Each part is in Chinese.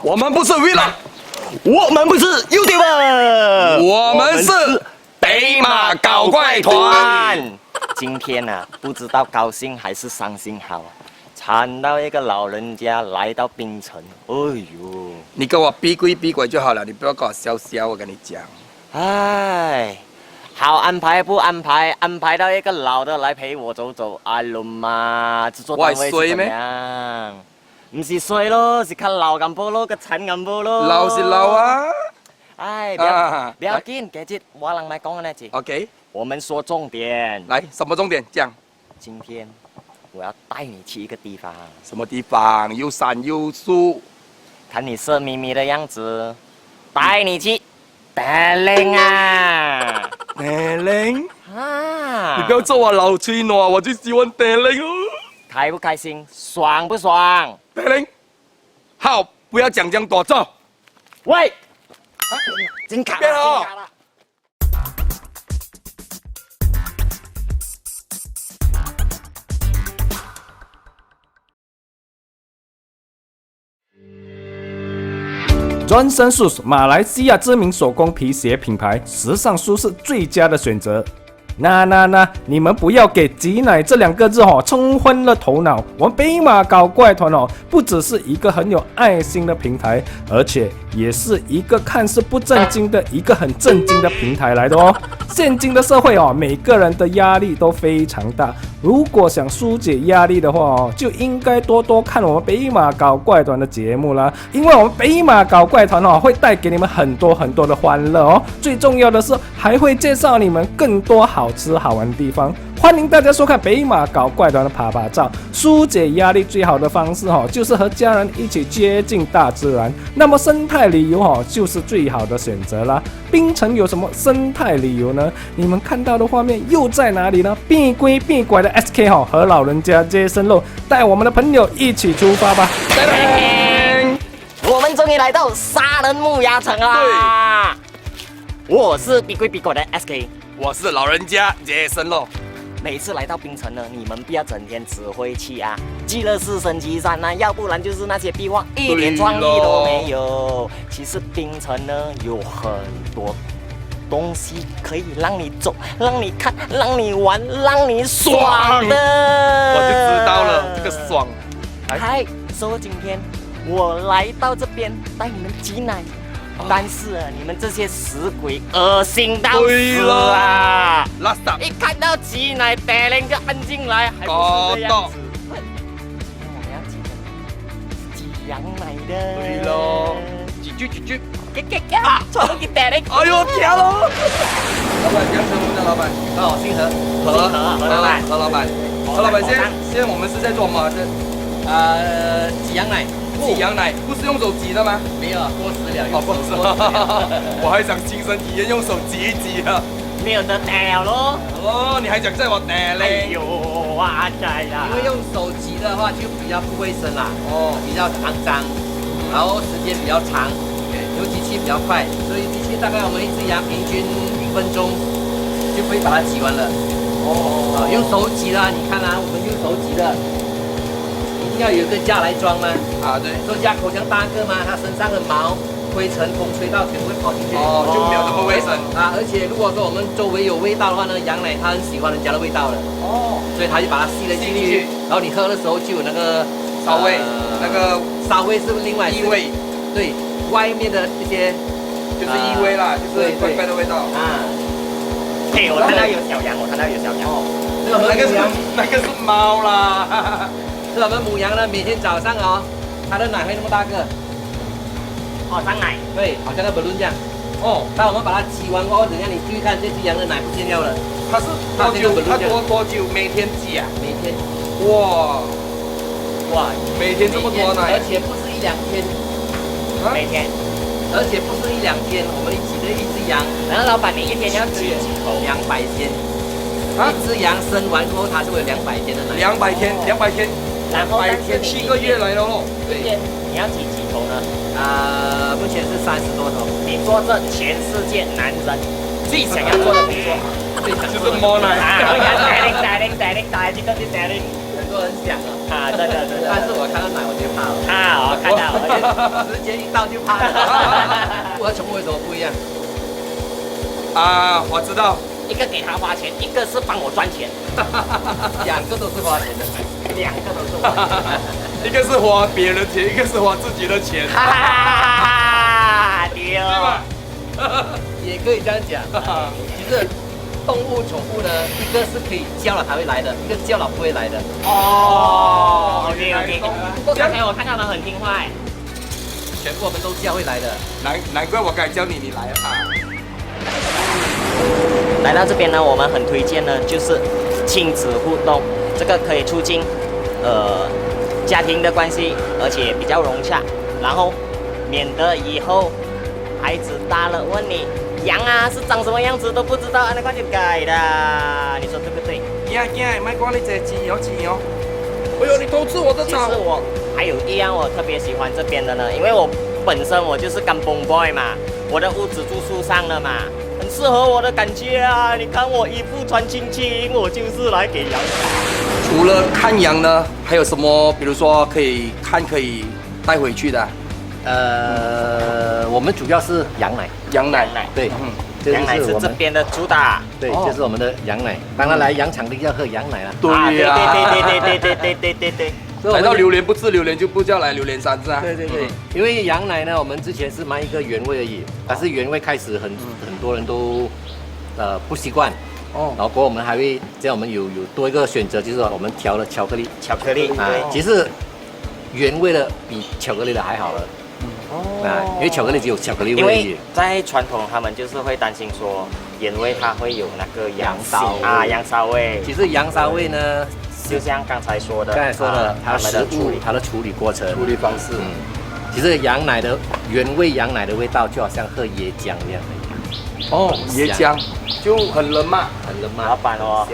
我们不是 Villa，我们不是 YouTuber，我们是北马搞怪团。今天呢、不知道高兴还是伤心好，看到一个老人家来到槟城，哎呦，你跟我逼归逼鬼就好了，你不要跟我笑笑，我跟你讲。哎，好安排不安排？安排到一个老的来陪我走走，哎呦妈，制作单位是怎样？唔是衰咯，是看老咁波咯，個慘咁波咯。老是老啊。哎，不要緊，記住我啷來講嘅呢字。OK， 我們說重點。來，什麼重點？講。今天我要帶你去一個地方。什麼地方？有山有樹。看你色眯眯的樣子，帶你去大嶺啊！大嶺啊！你不要做我老吹喏，我就喜歡大嶺哦。開不開心？爽不爽？大嶺，好，不要講這樣多，走。喂，真卡變了。Johnson Shoes 马来西亚知名手工皮鞋品牌，时尚舒适最佳的选择。那，你们不要给挤奶这2个字冲昏了头脑。我们北马搞怪团不只是一个很有爱心的平台，而且也是一个看似不正经的一个很正经的平台来的哦。现今的社会每个人的压力都非常大，如果想疏解压力的话就应该多多看我们北马搞怪团的节目啦，因为我们北马搞怪团会带给你们很多的欢乐哦。最重要的是还会介绍你们更多好吃好玩的地方。欢迎大家收看北马搞怪团的爬爬照。疏解压力最好的方式就是和家人一起接近大自然，那么生态旅游就是最好的选择啦。槟城有什么生态旅游呢？你们看到的画面又在哪里呢？变龟变拐的 SK 和老人家Jason Low带我们的朋友一起出发吧。我们终于来到杀人木崖城啦！我是比龟比狗的 SK， 我是老人家Jason Low。每次来到槟城呢，你们不要整天只会去极乐寺、升级山要不然就是那些壁画，一点创意都没有。其实槟城呢有很多东西可以让你走、让你看、让你玩、让你爽的。我就知道了，这个爽。嗨，所以今天我来到这边带你们挤奶。但是你们这些死鬼恶心到死啊！一看到挤奶大岭就按进来，还不是这样子。我们要挤的，挤羊奶的。对喽，挤句。冲去大岭。哎呦，天喽！老板，杨成文的老板。哦，姓何。何老板。何老板，现在我们是在做什么？挤羊奶。挤羊奶不是用手挤的吗？没有，过时了。不是，我还想亲身体验用手挤一挤啊。没有得打了咯。哦，你还想在我打嘞？哎呦，哇塞啦！因为用手挤的话就比较不卫生啦，比较肮脏，然后时间比较长，油机器比较快，所以机器大概我们一只羊平均1分钟就可以把它挤完了。用手挤的，你看我们用手挤的。要有一个架来装吗？对，说架口腔大个嘛，它身上的毛、灰尘、风吹到全部会跑进去，就没有那么卫生而且如果说我们周围有味道的话呢，羊奶它很喜欢人家的味道的，所以它就把它吸了进去，然后你喝的时候就有那个骚味，那个骚味是不是另外异味？对，外面的这些就是异味啦，就是怪怪的味道嘿，我看到有小羊，那个是猫啦。是我们母羊呢，每天早上它的奶会那么大个，长奶，对，好像个 balloon 这样。当我们把它挤完过后，等下你去看这只羊的奶不见掉了。它多久？每天挤啊？每天。哇，每天这么多奶，而且不是1-2天，每天，而且不是1-2天，我们挤的一只羊，然后老板你一天要挤几头？200天。一只羊生完过后，它就会有200天的奶。200天，然后7个月来了咯。对，你要挤几头呢？目前是30多头。你做这全世界男人最想要做的工作，就是摸奶。大力，这个是大力。很多都很想啊，真的真的。但是我看到奶我就怕了。啊，我看到了，时间一到就怕了。和宠物有什么不一样？啊，我知道，一个给他花钱，一个是帮我赚钱，两个都是花钱的，两个都是花钱。一个是花别人钱，一个是花自己的钱，哈哈哈哈！丢，也可以这样讲。其实动物宠物呢，一个是可以教了才会来的，一个教了不会来的。哦 ，OK OK。不过刚才我看他们很听话，全部我们都教会来的。难怪我该教你，你来啊！来到这边呢，我们很推荐呢，就是亲子互动，这个可以促进家庭的关系，而且比较融洽，然后免得以后孩子大了问你羊啊是长什么样子都不知道，那块就改的，你说对不对？惊，卖光你这鸡哦！哎呦，你偷吃我的草！其实我还有一样我特别喜欢这边的呢，因为我本身我就是kampung boy嘛，我的屋子住树上的嘛，很适合我的感觉啊！你看我衣服穿青青，我就是来给羊。除了看羊呢，还有什么？比如说可以带回去的我们主要是羊奶，羊奶，对，羊奶是这边的主打，对，就是我们的羊奶。当然来羊场一定要喝羊奶啦。对呀，对。来到榴莲不吃榴莲就不叫来榴莲山是啊。对，因为羊奶呢，我们之前是卖一个原味而已，但是原味开始很多人都不习惯。哦，然后过后我们还会这样，我们有多一个选择，就是我们调了巧克力啊，其实原味的比巧克力的还好了。啊，因为巧克力只有巧克力味。因为在传统，他们就是会担心说原味它会有那个羊骚味。其实羊骚味呢，就像刚才说的，它的处理过程、处理方式。其实羊奶的原味羊奶的味道就好像喝椰浆一样。哦，椰浆就很冷嘛，老板哦，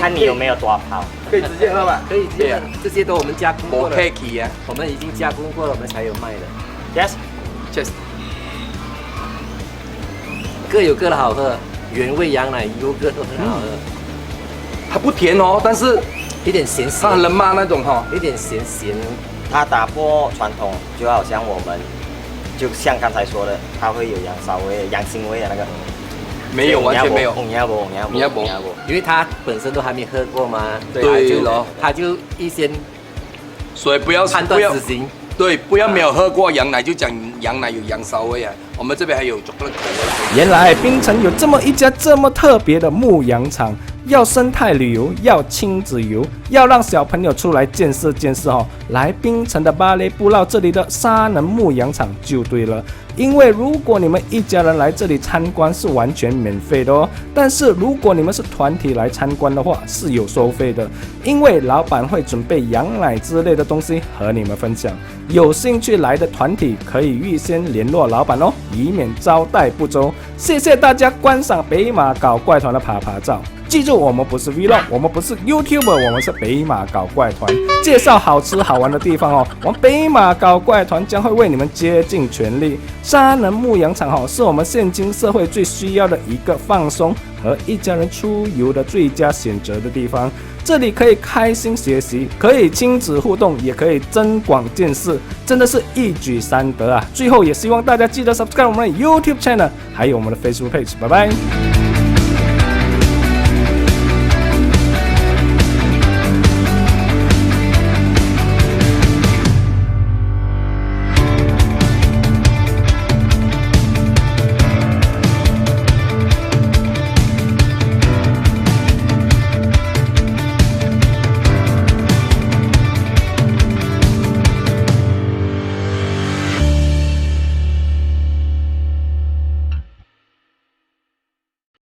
看你有没有多泡，可以直接喝嘛？可以直接喝，这些都我们加工过的。cake 啊，我们已经加工过了，我们才有卖的。Yes，各有各的好喝，原味羊奶、优格都很好喝。它不甜哦，但是有点咸，它很能骂那种哈，有点咸。它打破传统，就好像我们，就像刚才说的，它会有羊骚味、羊腥味的那个。没有，完全没有。因为它本身都还没喝过嘛，对咯，它就一先，所以不要判断死刑。对，不要没有喝过羊奶就讲羊奶有羊骚味啊！我们这边还有巧克力口味。原来槟城有这么一家这么特别的牧羊场，要生态旅游，要亲子游，要让小朋友出来见识见识哦。来槟城的巴雷布劳这里的沙能牧羊场就对了。因为如果你们一家人来这里参观是完全免费的哦，但是如果你们是团体来参观的话是有收费的，因为老板会准备羊奶之类的东西和你们分享。有兴趣来的团体可以预先联络老板哦，以免招待不周。谢谢大家观赏北马搞怪团的爬照。记住，我们不是 Vlog， 我们不是 YouTuber， 我们是北马搞怪团，介绍好吃好玩的地方哦。我们北马搞怪团将会为你们竭尽全力。沙能牧羊场是我们现今社会最需要的一个放松和一家人出游的最佳选择的地方。这里可以开心学习，可以亲子互动，也可以增广见识，真的是一举三得啊！最后也希望大家记得 subscribe 我们的 YouTube channel， 还有我们的 Facebook page， 拜拜。